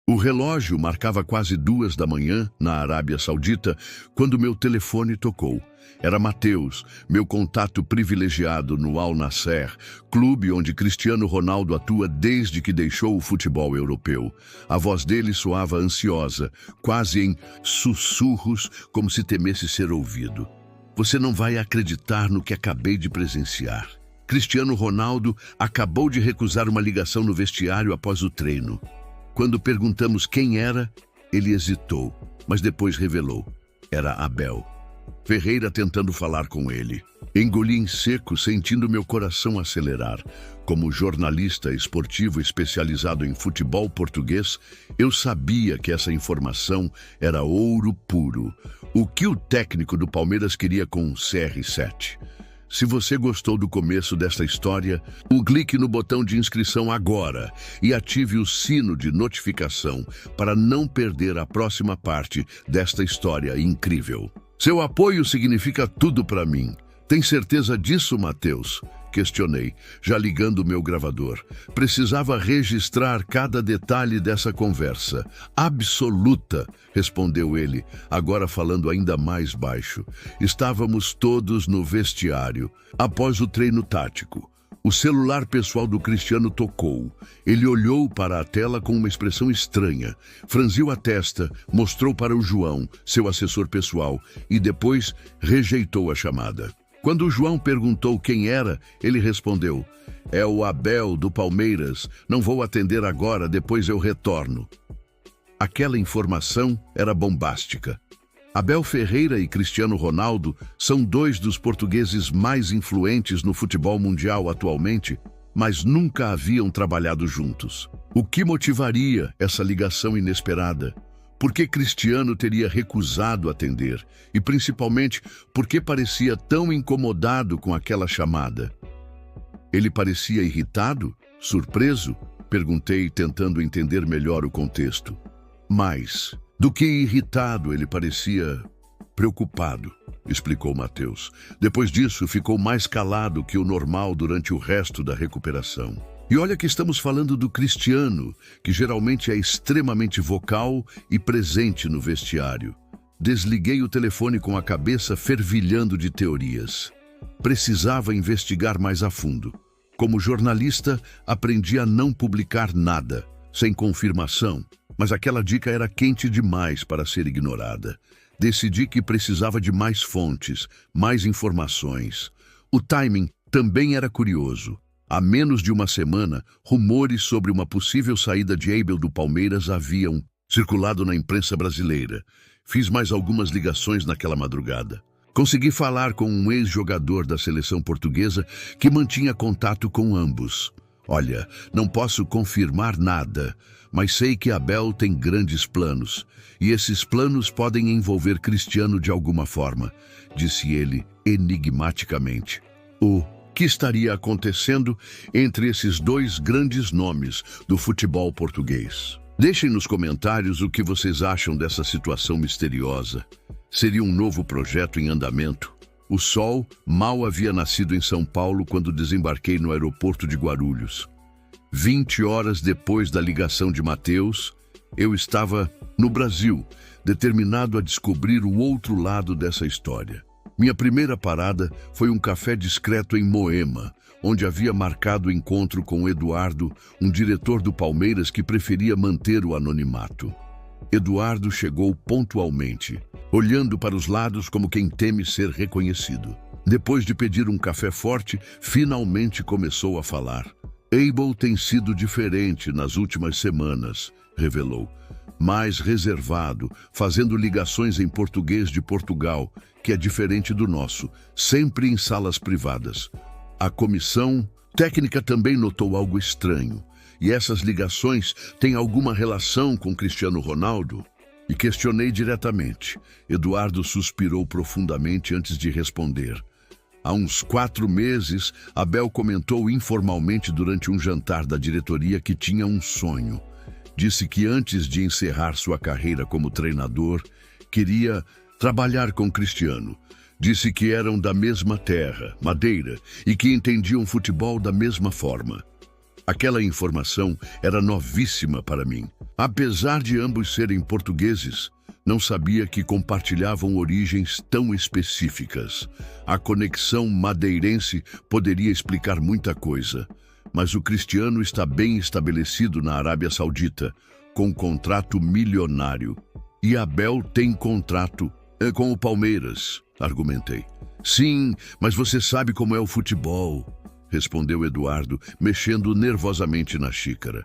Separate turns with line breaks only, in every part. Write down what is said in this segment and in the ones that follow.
O relógio marcava quase 2 da manhã, na Arábia Saudita, quando meu telefone tocou. Era Mateus, meu contato privilegiado no Al Nassr, clube onde Cristiano Ronaldo atua desde que deixou o futebol europeu. A voz dele soava ansiosa, quase em sussurros, como se temesse ser ouvido. Você não vai acreditar no que acabei de presenciar. Cristiano Ronaldo acabou de recusar uma ligação no vestiário após o treino. Quando perguntamos quem era, ele hesitou, mas depois revelou. Era Abel Ferreira tentando falar com ele. Engoli em seco, sentindo meu coração acelerar. Como jornalista esportivo especializado em futebol português, eu sabia que essa informação era ouro puro. O que o técnico do Palmeiras queria com o CR7? Se você gostou do começo desta história, clique no botão de inscrição agora e ative o sino de notificação para não perder a próxima parte desta história incrível. Seu apoio significa tudo para mim. Tem certeza disso, Mateus? Questionei, já ligando o meu gravador. Precisava registrar cada detalhe dessa conversa. Absoluta, respondeu ele, agora falando ainda mais baixo. Estávamos todos no vestiário, após o treino tático. O celular pessoal do Cristiano tocou. Ele olhou para a tela com uma expressão estranha, franziu a testa, mostrou para o João, seu assessor pessoal, e depois rejeitou a chamada. Quando o João perguntou quem era, ele respondeu: "É o Abel do Palmeiras. Não vou atender agora, depois eu retorno." Aquela informação era bombástica. Abel Ferreira e Cristiano Ronaldo são dois dos portugueses mais influentes no futebol mundial atualmente, mas nunca haviam trabalhado juntos. O que motivaria essa ligação inesperada? Por que Cristiano teria recusado atender? E principalmente, por que parecia tão incomodado com aquela chamada? Ele parecia irritado? Surpreso? Perguntei, tentando entender melhor o contexto. Mais do que irritado, ele parecia preocupado, explicou Mateus. Depois disso, ficou mais calado que o normal durante o resto da recuperação. E olha que estamos falando do Cristiano, que geralmente é extremamente vocal e presente no vestiário. Desliguei o telefone com a cabeça fervilhando de teorias. Precisava investigar mais a fundo. Como jornalista, aprendi a não publicar nada, sem confirmação, mas aquela dica era quente demais para ser ignorada. Decidi que precisava de mais fontes, mais informações. O timing também era curioso. Há menos de uma semana, rumores sobre uma possível saída de Abel do Palmeiras haviam circulado na imprensa brasileira. Fiz mais algumas ligações naquela madrugada. Consegui falar com um ex-jogador da seleção portuguesa que mantinha contato com ambos. Olha, não posso confirmar nada, mas sei que Abel tem grandes planos, e esses planos podem envolver Cristiano de alguma forma, disse ele enigmaticamente. O que estaria acontecendo entre esses dois grandes nomes do futebol português? Deixem nos comentários o que vocês acham dessa situação misteriosa. Seria um novo projeto em andamento? O sol mal havia nascido em São Paulo quando desembarquei no aeroporto de Guarulhos. 20 horas depois da ligação de Mateus, eu estava no Brasil, determinado a descobrir o outro lado dessa história. Minha primeira parada foi um café discreto em Moema, onde havia marcado o encontro com Eduardo, um diretor do Palmeiras que preferia manter o anonimato. Eduardo chegou pontualmente, olhando para os lados como quem teme ser reconhecido. Depois de pedir um café forte, finalmente começou a falar. Abel tem sido diferente nas últimas semanas, revelou. Mais reservado, fazendo ligações em português de Portugal, que é diferente do nosso, sempre em salas privadas. A comissão técnica também notou algo estranho. E essas ligações têm alguma relação com Cristiano Ronaldo? E questionei diretamente. Eduardo suspirou profundamente antes de responder. Há uns 4 meses, Abel comentou informalmente durante um jantar da diretoria que tinha um sonho. Disse que antes de encerrar sua carreira como treinador, queria trabalhar com Cristiano. Disse que eram da mesma terra, Madeira, e que entendiam futebol da mesma forma. Aquela informação era novíssima para mim. Apesar de ambos serem portugueses, não sabia que compartilhavam origens tão específicas. A conexão madeirense poderia explicar muita coisa, mas o Cristiano está bem estabelecido na Arábia Saudita, com contrato milionário. E Abel tem contrato com o Palmeiras, argumentei. Sim, mas você sabe como é o futebol, respondeu Eduardo, mexendo nervosamente na xícara.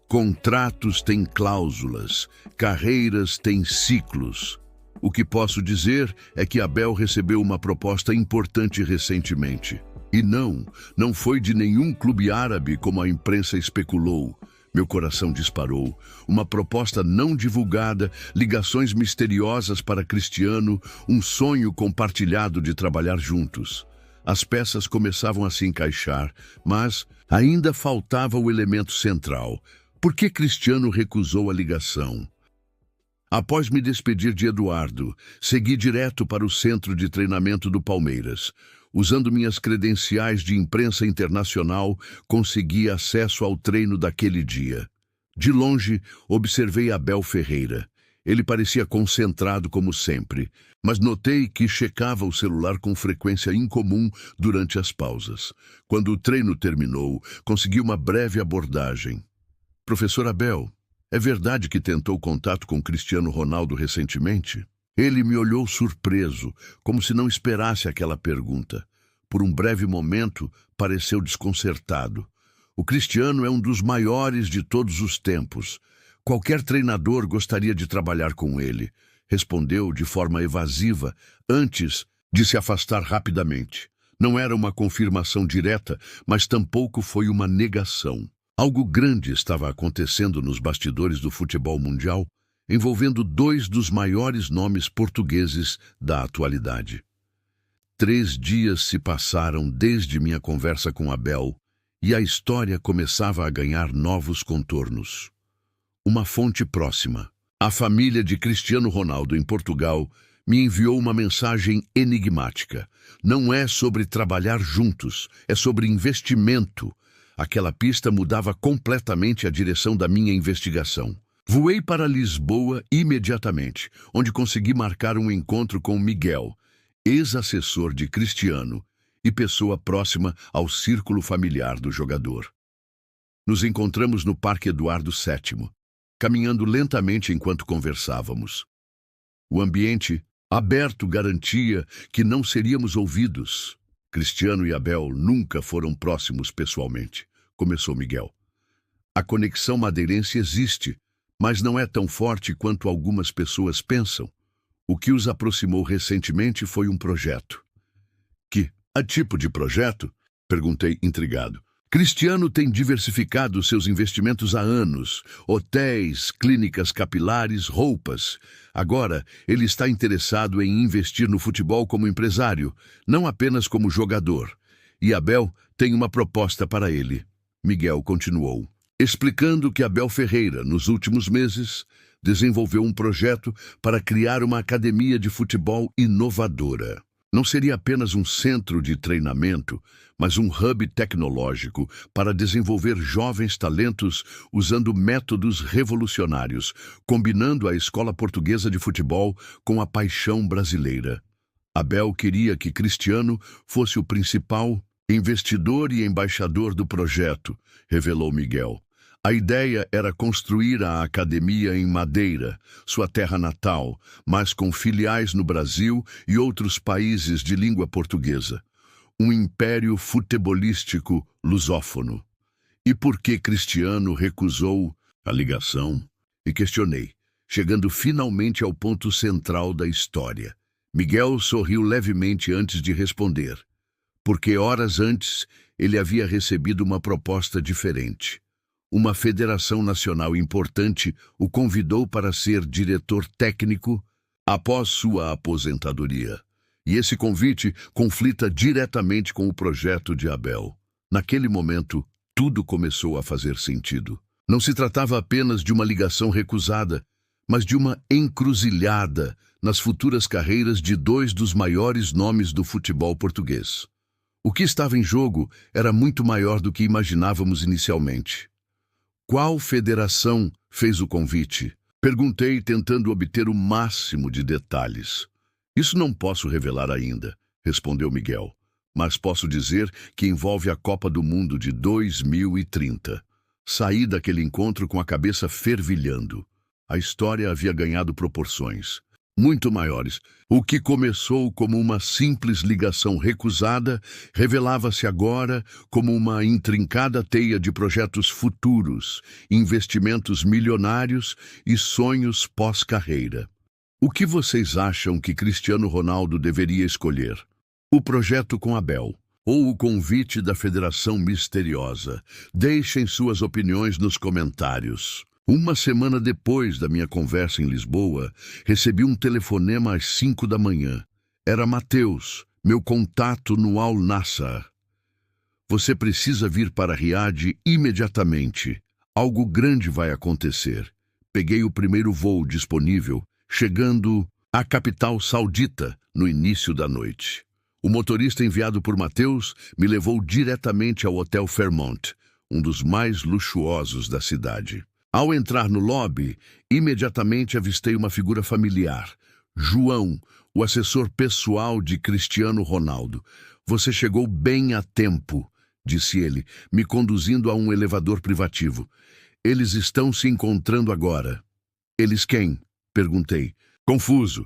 Contratos têm cláusulas, carreiras têm ciclos. O que posso dizer é que Abel recebeu uma proposta importante recentemente. E não foi de nenhum clube árabe como a imprensa especulou. Meu coração disparou. Uma proposta não divulgada, ligações misteriosas para Cristiano, um sonho compartilhado de trabalhar juntos. As peças começavam a se encaixar, mas ainda faltava o elemento central. Por que Cristiano recusou a ligação? Após me despedir de Eduardo, segui direto para o centro de treinamento do Palmeiras. Usando minhas credenciais de imprensa internacional, consegui acesso ao treino daquele dia. De longe, observei Abel Ferreira. Ele parecia concentrado como sempre, mas notei que checava o celular com frequência incomum durante as pausas. Quando o treino terminou, consegui uma breve abordagem. Professor Abel, é verdade que tentou contato com Cristiano Ronaldo recentemente? Ele me olhou surpreso, como se não esperasse aquela pergunta. Por um breve momento, pareceu desconcertado. O Cristiano é um dos maiores de todos os tempos. Qualquer treinador gostaria de trabalhar com ele, respondeu de forma evasiva, antes de se afastar rapidamente. Não era uma confirmação direta, mas tampouco foi uma negação. Algo grande estava acontecendo nos bastidores do futebol mundial, envolvendo dois dos maiores nomes portugueses da atualidade. 3 dias se passaram desde minha conversa com Abel e a história começava a ganhar novos contornos. Uma fonte próxima, a família de Cristiano Ronaldo em Portugal, me enviou uma mensagem enigmática. Não é sobre trabalhar juntos, é sobre investimento. Aquela pista mudava completamente a direção da minha investigação. Voei para Lisboa imediatamente, onde consegui marcar um encontro com Miguel, ex-assessor de Cristiano e pessoa próxima ao círculo familiar do jogador. Nos encontramos no Parque Eduardo VII, caminhando lentamente enquanto conversávamos. O ambiente aberto garantia que não seríamos ouvidos. Cristiano e Abel nunca foram próximos pessoalmente, começou Miguel. A conexão madeirense existe, mas não é tão forte quanto algumas pessoas pensam. O que os aproximou recentemente foi um projeto. Que tipo de projeto? Perguntei intrigado. Cristiano tem diversificado seus investimentos há anos. Hotéis, clínicas capilares, roupas. Agora, ele está interessado em investir no futebol como empresário, não apenas como jogador. E Abel tem uma proposta para ele. Miguel continuou, explicando que Abel Ferreira, nos últimos meses, desenvolveu um projeto para criar uma academia de futebol inovadora. Não seria apenas um centro de treinamento, mas um hub tecnológico para desenvolver jovens talentos usando métodos revolucionários, combinando a escola portuguesa de futebol com a paixão brasileira. Abel queria que Cristiano fosse o principal investidor e embaixador do projeto, revelou Miguel. A ideia era construir a academia em Madeira, sua terra natal, mas com filiais no Brasil e outros países de língua portuguesa. Um império futebolístico lusófono. E por que Cristiano recusou a ligação? E questionei, chegando finalmente ao ponto central da história. Miguel sorriu levemente antes de responder, porque horas antes ele havia recebido uma proposta diferente. Uma federação nacional importante o convidou para ser diretor técnico após sua aposentadoria. E esse convite conflita diretamente com o projeto de Abel. Naquele momento, tudo começou a fazer sentido. Não se tratava apenas de uma ligação recusada, mas de uma encruzilhada nas futuras carreiras de dois dos maiores nomes do futebol português. O que estava em jogo era muito maior do que imaginávamos inicialmente. Qual federação fez o convite? Perguntei, tentando obter o máximo de detalhes. Isso não posso revelar ainda, respondeu Miguel, mas posso dizer que envolve a Copa do Mundo de 2030. Saí daquele encontro com a cabeça fervilhando. A história havia ganhado proporções muito maiores. O que começou como uma simples ligação recusada revelava-se agora como uma intrincada teia de projetos futuros, investimentos milionários e sonhos pós-carreira. O que vocês acham que Cristiano Ronaldo deveria escolher? O projeto com Abel ou o convite da Federação Misteriosa? Deixem suas opiniões nos comentários. Uma semana depois da minha conversa em Lisboa, recebi um telefonema às 5 da manhã. Era Mateus, meu contato no Al Nassr. Você precisa vir para Riad imediatamente. Algo grande vai acontecer. Peguei o primeiro voo disponível, chegando à capital saudita no início da noite. O motorista enviado por Mateus me levou diretamente ao Hotel Fairmont, um dos mais luxuosos da cidade. Ao entrar no lobby, imediatamente avistei uma figura familiar. João, o assessor pessoal de Cristiano Ronaldo. Você chegou bem a tempo, disse ele, me conduzindo a um elevador privativo. Eles estão se encontrando agora. Eles quem? Perguntei. Confuso.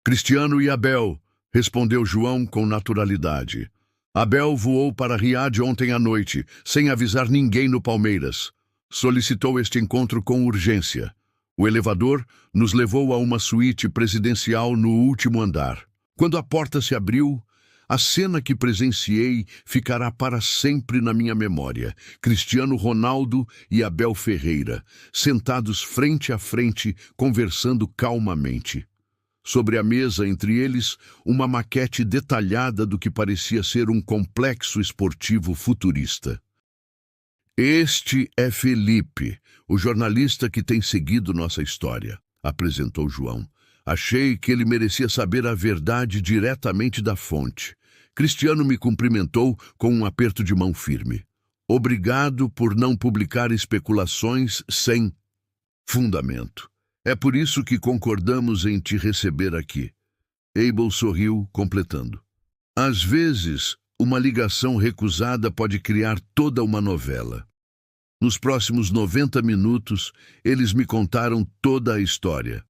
Cristiano e Abel, respondeu João com naturalidade. Abel voou para Riad ontem à noite, sem avisar ninguém no Palmeiras. Solicitou este encontro com urgência. O elevador nos levou a uma suíte presidencial no último andar. Quando a porta se abriu, a cena que presenciei ficará para sempre na minha memória. Cristiano Ronaldo e Abel Ferreira, sentados frente a frente, conversando calmamente. Sobre a mesa, entre eles, uma maquete detalhada do que parecia ser um complexo esportivo futurista. Este é Felipe, o jornalista que tem seguido nossa história, apresentou João. Achei que ele merecia saber a verdade diretamente da fonte. Cristiano me cumprimentou com um aperto de mão firme. Obrigado por não publicar especulações sem fundamento. É por isso que concordamos em te receber aqui. Abel sorriu, completando. Às vezes, uma ligação recusada pode criar toda uma novela. Nos próximos 90 minutos, eles me contaram toda a história.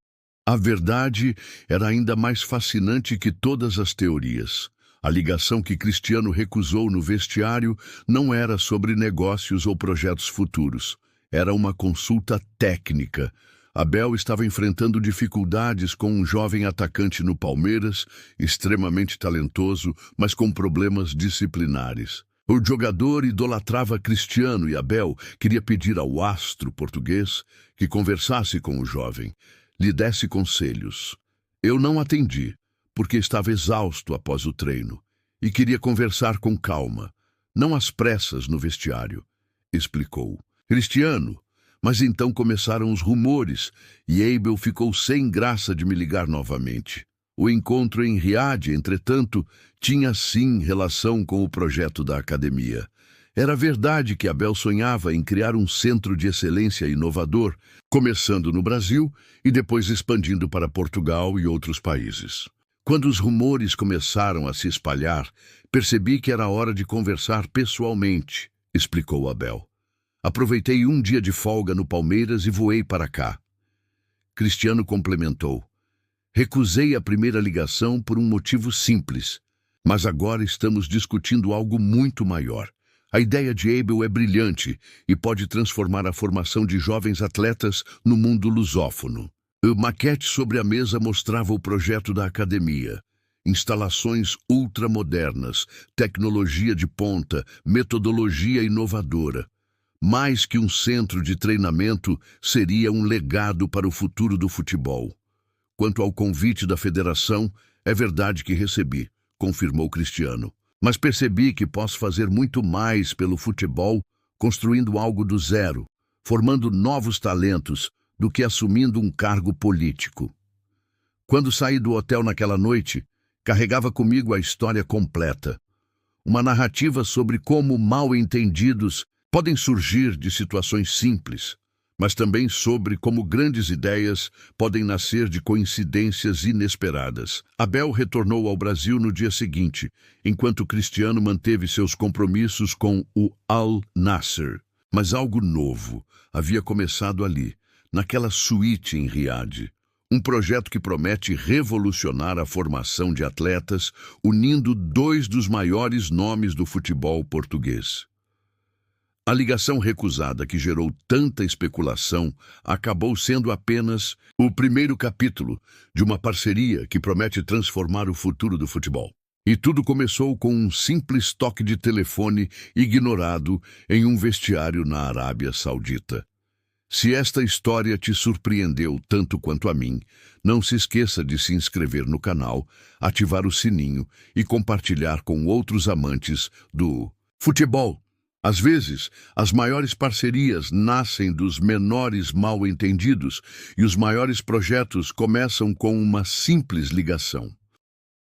A verdade era ainda mais fascinante que todas as teorias. A ligação que Cristiano recusou no vestiário não era sobre negócios ou projetos futuros. Era uma consulta técnica. Abel estava enfrentando dificuldades com um jovem atacante no Palmeiras, extremamente talentoso, mas com problemas disciplinares. O jogador idolatrava Cristiano e Abel queria pedir ao astro português que conversasse com o jovem, lhe desse conselhos. Eu não atendi, porque estava exausto após o treino, e queria conversar com calma, não às pressas no vestiário, explicou. Cristiano, mas então começaram os rumores e Abel ficou sem graça de me ligar novamente. O encontro em Riad, entretanto, tinha sim relação com o projeto da academia. Era verdade que Abel sonhava em criar um centro de excelência inovador, começando no Brasil e depois expandindo para Portugal e outros países. Quando os rumores começaram a se espalhar, percebi que era hora de conversar pessoalmente, explicou Abel. Aproveitei um dia de folga no Palmeiras e voei para cá. Cristiano complementou. Recusei a primeira ligação por um motivo simples, mas agora estamos discutindo algo muito maior. A ideia de Abel é brilhante e pode transformar a formação de jovens atletas no mundo lusófono. A maquete sobre a mesa mostrava o projeto da academia. Instalações ultramodernas, tecnologia de ponta, metodologia inovadora. Mais que um centro de treinamento, seria um legado para o futuro do futebol. Quanto ao convite da federação, é verdade que recebi, confirmou Cristiano. Mas percebi que posso fazer muito mais pelo futebol, construindo algo do zero, formando novos talentos, do que assumindo um cargo político. Quando saí do hotel naquela noite, carregava comigo a história completa. uma narrativa sobre como mal-entendidos podem surgir de situações simples, mas também sobre como grandes ideias podem nascer de coincidências inesperadas. Abel retornou ao Brasil no dia seguinte, enquanto Cristiano manteve seus compromissos com o Al-Nassr. Mas algo novo havia começado ali, naquela suíte em Riad. Um projeto que promete revolucionar a formação de atletas, unindo dois dos maiores nomes do futebol português. A ligação recusada que gerou tanta especulação acabou sendo apenas o primeiro capítulo de uma parceria que promete transformar o futuro do futebol. E tudo começou com um simples toque de telefone ignorado em um vestiário na Arábia Saudita. Se esta história te surpreendeu tanto quanto a mim, não se esqueça de se inscrever no canal, ativar o sininho e compartilhar com outros amantes do futebol. Às vezes, as maiores parcerias nascem dos menores mal-entendidos e os maiores projetos começam com uma simples ligação.